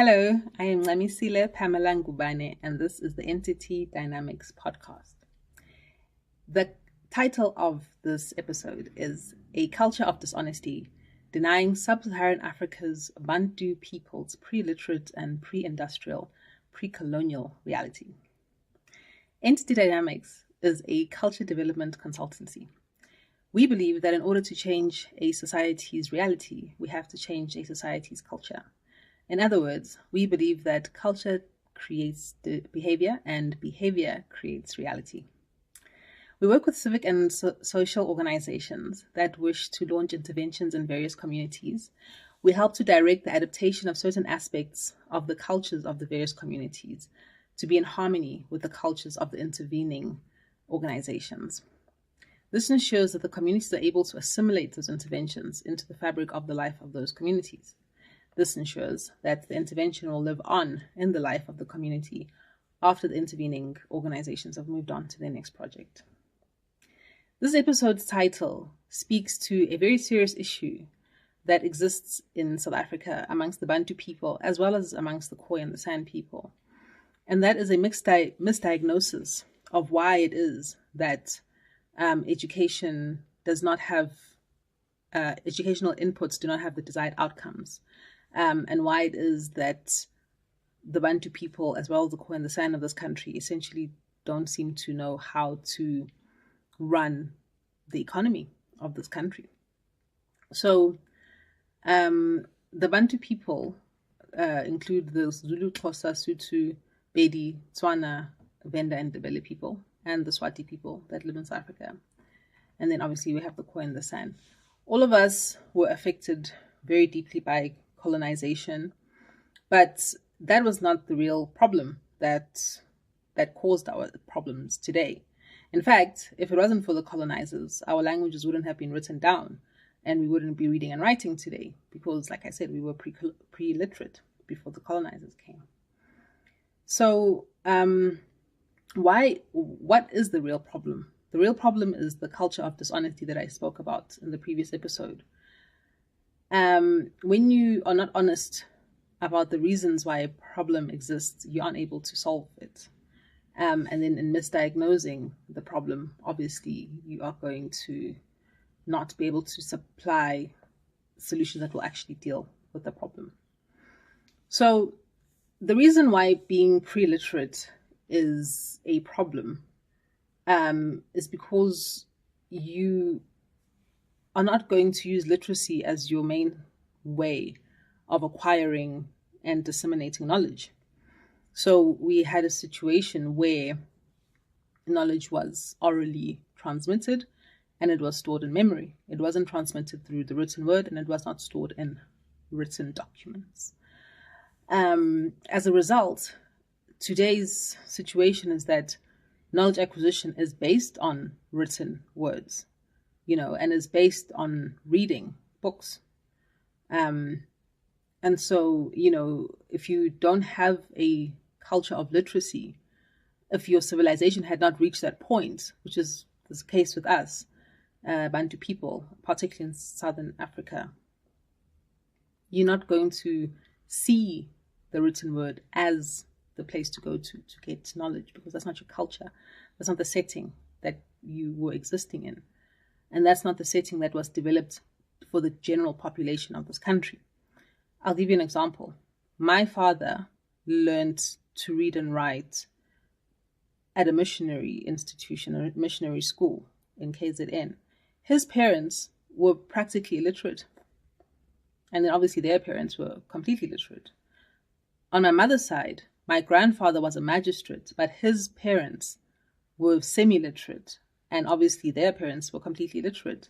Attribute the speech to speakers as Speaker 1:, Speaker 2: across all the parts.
Speaker 1: Hello, I am Lamisile Pamela Ngubane, and this is the Entity Dynamics podcast. The title of this episode is A Culture of Dishonesty, Denying Sub-Saharan Africa's Bantu People's Pre-literate and Pre-industrial, Pre-colonial Reality. Entity Dynamics is a culture development consultancy. We believe that in order to change a society's reality, we have to change a society's culture. In other words, we believe that culture creates the behavior and behavior creates reality. We work with civic and social organizations that wish to launch interventions in various communities. We help to direct the adaptation of certain aspects of the cultures of the various communities to be in harmony with the cultures of the intervening organizations. This ensures that the communities are able to assimilate those interventions into the fabric of the life of those communities. This ensures that the intervention will live on in the life of the community after the intervening organizations have moved on to their next project. This episode's title speaks to a very serious issue that exists in South Africa amongst the Bantu people, as well as amongst the Khoi and the San people. And that is a misdiagnosis of why it is that education does not have, educational inputs do not have the desired outcomes. And why it is that the Bantu people, as well as the Khoi and the San of this country, essentially don't seem to know how to run the economy of this country. So the Bantu people include the Zulu, Xhosa, Sotho, Pedi, Tswana, Venda, and Ndebele people, and the Swati people that live in South Africa. And then obviously we have the Khoi and the San. All of us were affected very deeply by colonization, but that was not the real problem that caused our problems today. In fact, if it wasn't for the colonizers, our languages wouldn't have been written down and we wouldn't be reading and writing today because, like I said, we were pre-literate before the colonizers came. So what is the real problem? The real problem is the culture of dishonesty that I spoke about in the previous episode. When you are not honest about the reasons why a problem exists, you aren't able to solve it. And then in misdiagnosing the problem, obviously you are going to not be able to supply solutions that will actually deal with the problem. So the reason why being pre-literate is a problem is because you are not going to use literacy as your main way of acquiring and disseminating knowledge. So we had a situation where knowledge was orally transmitted and it was stored in memory. It wasn't transmitted through the written word and it was not stored in written documents. As a result, today's situation is that knowledge acquisition is based on written words, and is based on reading books. And so, if you don't have a culture of literacy, if your civilization had not reached that point, which is the case with us, Bantu people, particularly in Southern Africa, you're not going to see the written word as the place to go to get knowledge, because that's not your culture. That's not the setting that you were existing in. And that's not the setting that was developed for the general population of this country. I'll give you an example. My father learned to read and write at a missionary institution, a missionary school in KZN. His parents were practically illiterate. And then obviously their parents were completely literate. On my mother's side, my grandfather was a magistrate, but his parents were semi-literate. And obviously their parents were completely literate.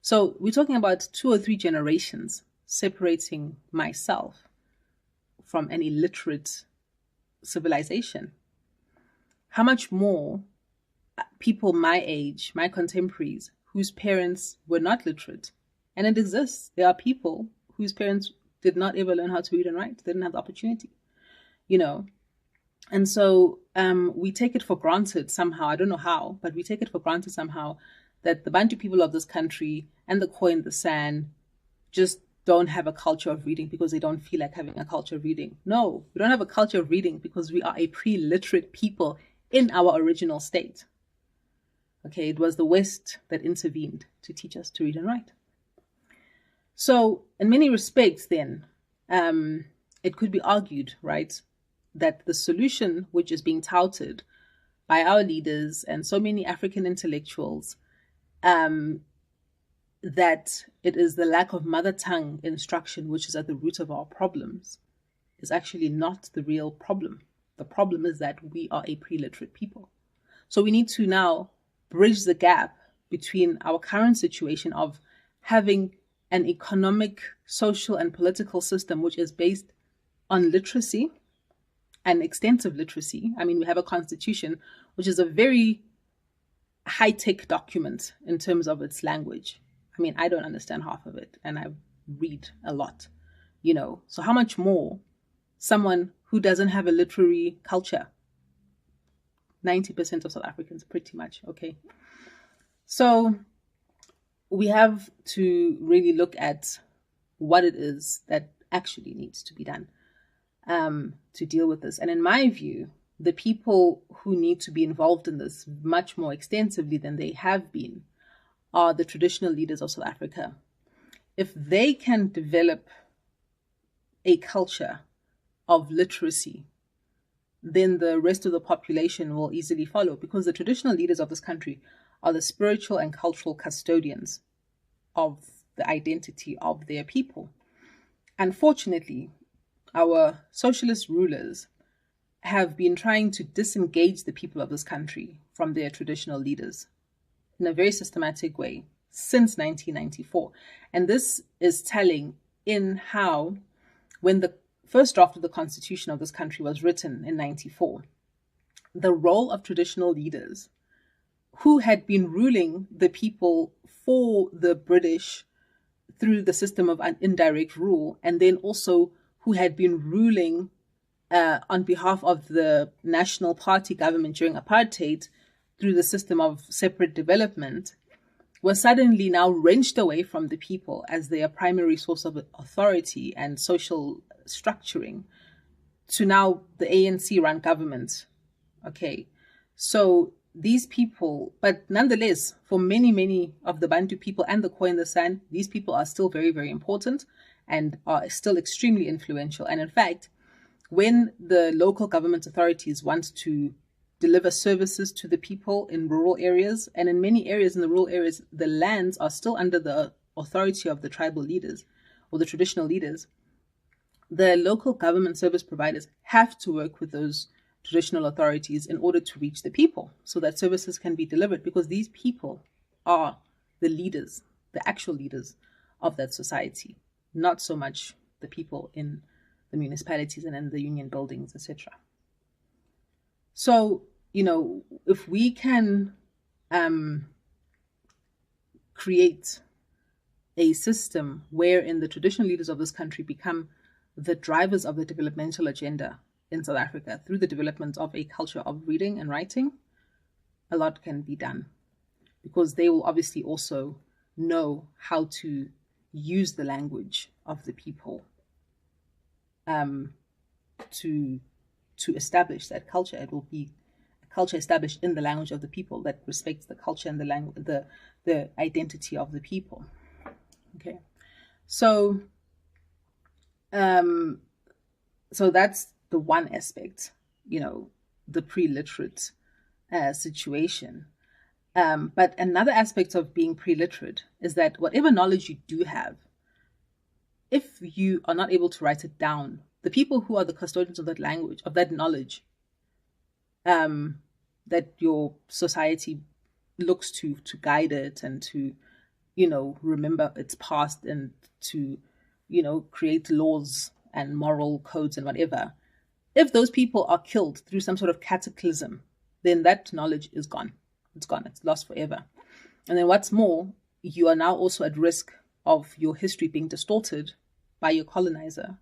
Speaker 1: So we're talking about 2 or 3 generations separating myself from an illiterate civilization. How much more people my age, my contemporaries, whose parents were not literate, and it exists. There are people whose parents did not ever learn how to read and write. They didn't have the opportunity, And so we take it for granted somehow. I don't know how, but we take it for granted somehow that the Bantu people of this country and the Khoi and the San just don't have a culture of reading because they don't feel like having a culture of reading. No, we don't have a culture of reading because we are a pre-literate people in our original state. Okay, it was the West that intervened to teach us to read and write. So in many respects then, it could be argued, right, that the solution which is being touted by our leaders and so many African intellectuals, that it is the lack of mother tongue instruction which is at the root of our problems, is actually not the real problem. The problem is that we are a pre-literate people. So we need to now bridge the gap between our current situation of having an economic, social, and political system which is based on literacy and extensive literacy. I mean, we have a constitution which is a very high-tech document in terms of its language. I mean, I don't understand half of it, and I read a lot, So how much more someone who doesn't have a literary culture? 90% of South Africans, pretty much, okay? So we have to really look at what it is that actually needs to be done to deal with this. And in my view, the people who need to be involved in this much more extensively than they have been are the traditional leaders of South Africa. If they can develop a culture of literacy, then the rest of the population will easily follow, because the traditional leaders of this country are the spiritual and cultural custodians of the identity of their people. Unfortunately, our socialist rulers have been trying to disengage the people of this country from their traditional leaders in a very systematic way since 1994. And this is telling in how, when the first draft of the constitution of this country was written in 94, the role of traditional leaders who had been ruling the people for the British through the system of an indirect rule, and then also who had been ruling on behalf of the National Party government during apartheid through the system of separate development, were suddenly now wrenched away from the people as their primary source of authority and social structuring, to now the ANC-run government. Okay, so these people, but nonetheless, for many, many of the Bantu people and the Khoi and the San, these people are still very, very important and are still extremely influential. And in fact, when the local government authorities want to deliver services to the people in rural areas, and in many areas in the rural areas, the lands are still under the authority of the tribal leaders or the traditional leaders, the local government service providers have to work with those traditional authorities in order to reach the people so that services can be delivered, because these people are the leaders, the actual leaders of that society, not so much the people in the municipalities and in the union buildings, etc. So, if we can create a system wherein the traditional leaders of this country become the drivers of the developmental agenda in South Africa through the development of a culture of reading and writing, a lot can be done, because they will obviously also know how to use the language of the people to establish that culture. It will be a culture established in the language of the people that respects the culture and the identity of the people. Okay, so so that's the one aspect, the pre-literate situation. But another aspect of being pre-literate is that whatever knowledge you do have, if you are not able to write it down, the people who are the custodians of that language, of that knowledge, that your society looks to guide it and to, remember its past and to, create laws and moral codes and whatever. If those people are killed through some sort of cataclysm, then that knowledge is gone. It's gone. It's lost forever. And then what's more, you are now also at risk of your history being distorted by your colonizer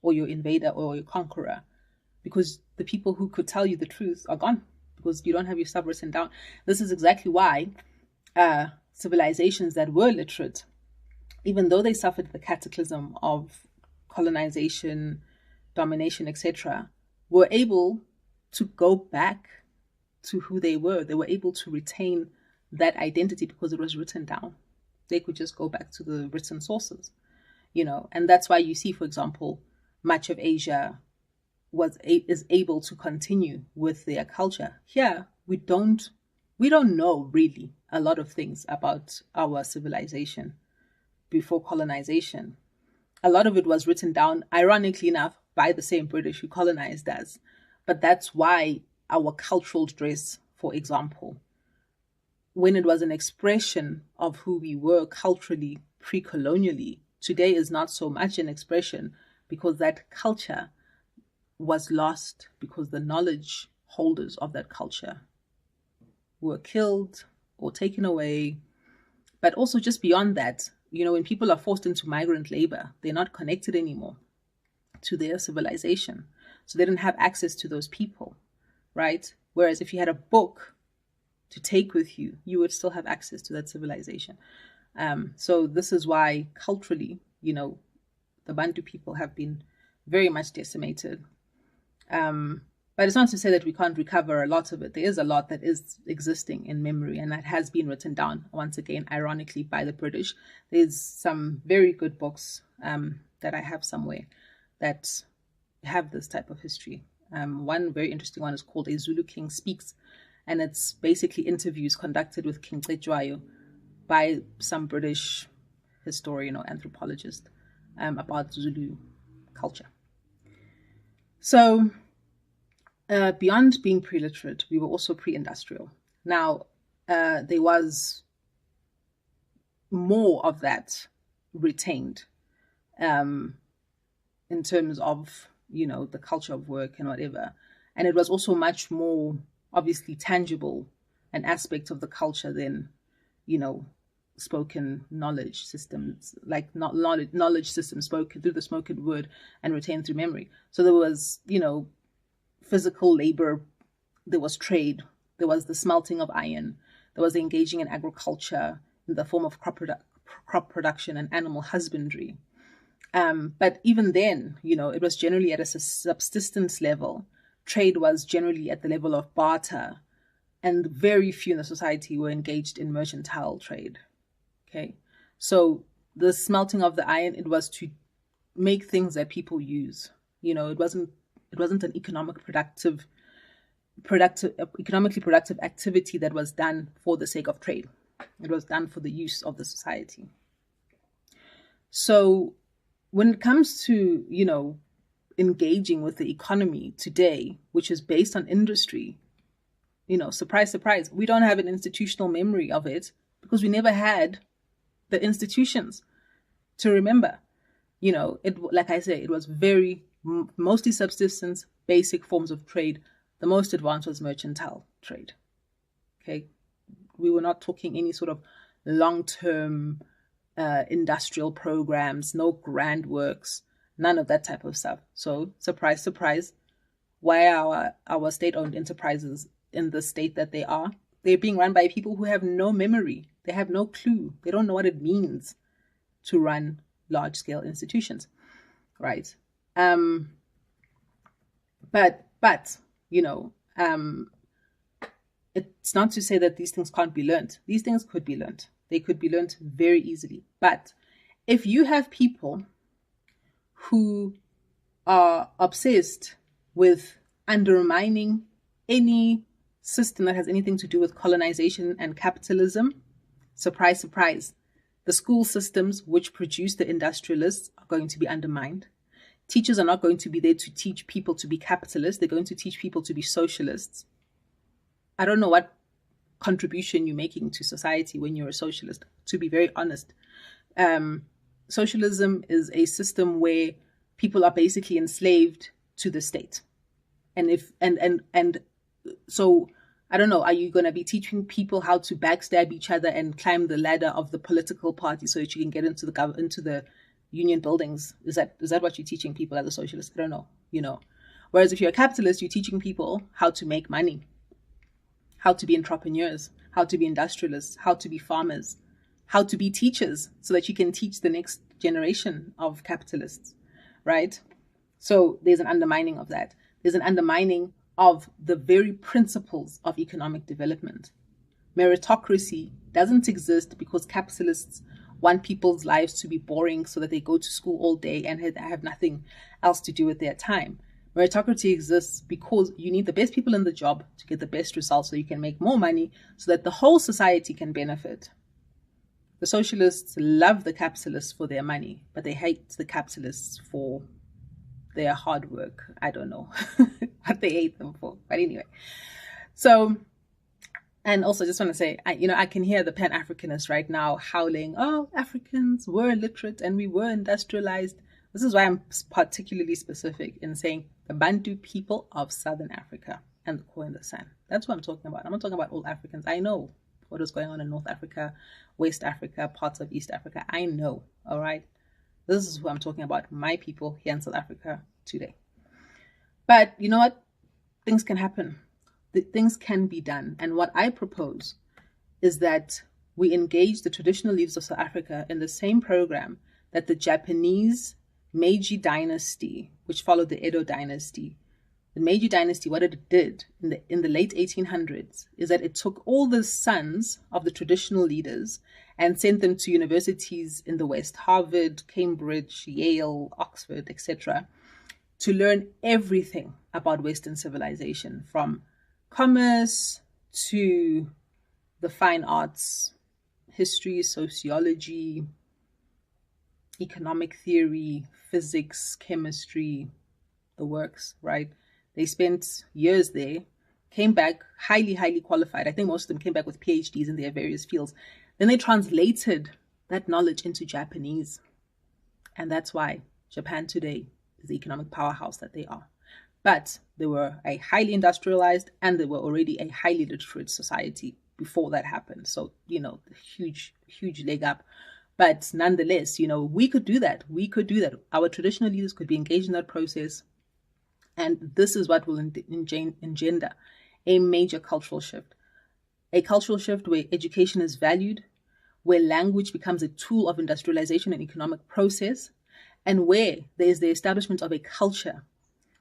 Speaker 1: or your invader or your conqueror, because the people who could tell you the truth are gone because you don't have your stuff written down. This is exactly why civilizations that were literate even though they suffered the cataclysm of colonization, domination, etc., were able to go back to who they were. They were able to retain that identity because it was written down. They could just go back to the written sources, and that's why you see, for example, much of Asia is able to continue with their culture. Here, we don't know really a lot of things about our civilization before colonization. A lot of it was written down, ironically enough, by the same British who colonized us. But that's why our cultural dress, for example, when it was an expression of who we were culturally, pre-colonially, today is not so much an expression, because that culture was lost because the knowledge holders of that culture were killed or taken away. But also just beyond that, when people are forced into migrant labor, they're not connected anymore to their civilization. So they didn't have access to those people, right? Whereas if you had a book to take with you, you would still have access to that civilization. So this is why culturally, the Bantu people have been very much decimated. But it's not to say that we can't recover a lot of it. There is a lot that is existing in memory, and that has been written down, once again, ironically, by the British. There's some very good books that I have somewhere that have this type of history. One very interesting one is called A Zulu King Speaks, and it's basically interviews conducted with King Cetshwayo by some British historian or anthropologist about Zulu culture. So beyond being pre-literate, we were also pre-industrial. Now, there was more of that retained in terms of, the culture of work and whatever. And it was also much more obviously tangible an aspect of the culture than, spoken knowledge systems, like not knowledge systems spoken through the spoken word and retained through memory. So there was, physical labor, there was trade, there was the smelting of iron, there was engaging in agriculture in the form of crop production and animal husbandry. But even then, it was generally at a subsistence level. Trade was generally at the level of barter, and very few in the society were engaged in mercantile trade. Okay, so the smelting of the iron, it was to make things that people use. It wasn't an economically productive activity that was done for the sake of trade. It was done for the use of the society. So when it comes to, engaging with the economy today, which is based on industry, surprise, surprise, we don't have an institutional memory of it because we never had the institutions to remember. Like I say, it was mostly subsistence, basic forms of trade. The most advanced was mercantile trade. Okay, we were not talking any sort of long-term industrial programs, no grand works, none of that type of stuff. So surprise, surprise, why are our state-owned enterprises in the state that they are? They're being run by people who have no memory. They have no clue. They don't know what it means to run large-scale institutions, right? But it's not to say that these things can't be learned. These things could be learned. They could be learned very easily. But if you have people who are obsessed with undermining any system that has anything to do with colonization and capitalism, surprise, surprise, the school systems which produce the industrialists are going to be undermined. Teachers are not going to be there to teach people to be capitalists. They're going to teach people to be socialists. I don't know what contribution you're making to society when you're a socialist, to be very honest. Socialism is a system where people are basically enslaved to the state. And so I don't know, are you going to be teaching people how to backstab each other and climb the ladder of the political party so that you can get into the union buildings? Is that what you're teaching people as a socialist? I don't know, Whereas if you're a capitalist, you're teaching people how to make money, how to be entrepreneurs, how to be industrialists, how to be farmers, how to be teachers so that you can teach the next generation of capitalists, right? So there's an undermining of that. There's an undermining of the very principles of economic development. Meritocracy doesn't exist because capitalists want people's lives to be boring so that they go to school all day and have nothing else to do with their time. Meritocracy exists because you need the best people in the job to get the best results so you can make more money so that the whole society can benefit. The socialists love the capitalists for their money, but they hate the capitalists for their hard work. I don't know what they hate them for. But anyway, so, and also just want to say, I can hear the Pan-Africanists right now howling, oh, Africans were literate and we were industrialized. This is why I'm particularly specific in saying the Bantu people of Southern Africa and the Khoi and the San. That's what I'm talking about. I'm not talking about all Africans. I know what is going on in North Africa, West Africa, parts of East Africa. I know, all right? This is who I'm talking about, my people here in South Africa today. But you know what? Things can happen. Things can be done. And what I propose is that we engage the traditional leaders of South Africa in the same program that the Japanese Meiji dynasty, which followed the Edo dynasty. The Meiji dynasty, what it did in the late 1800s is that it took all the sons of the traditional leaders and sent them to universities in the West, Harvard, Cambridge, Yale, Oxford, etc., to learn everything about Western civilization, from commerce to the fine arts, history, sociology, economic theory, physics, chemistry, the works, right? They spent years there, came back highly, highly qualified. I think most of them came back with PhDs in their various fields. Then they translated that knowledge into Japanese. And that's why Japan today is the economic powerhouse that they are. But they were a highly industrialized and they were already a highly literate society before that happened. So, huge, huge leg up. But nonetheless, we could do that. We could do that. Our traditional leaders could be engaged in that process. And this is what will engender a major cultural shift. A cultural shift where education is valued, where language becomes a tool of industrialization and economic process, and where there is the establishment of a culture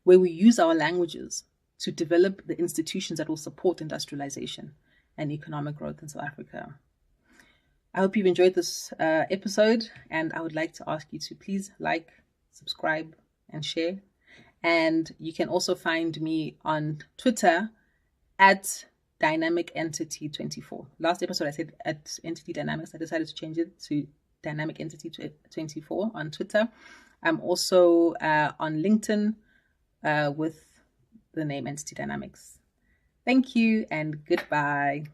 Speaker 1: where we use our languages to develop the institutions that will support industrialization and economic growth in South Africa. I hope you've enjoyed this episode, and I would like to ask you to please like, subscribe, and share. And you can also find me on Twitter at Dynamic Entity 24. Last episode I said at Entity Dynamics. I decided to change it to Dynamic Entity 24 on Twitter. I'm also on LinkedIn with the name Entity Dynamics. Thank you and goodbye.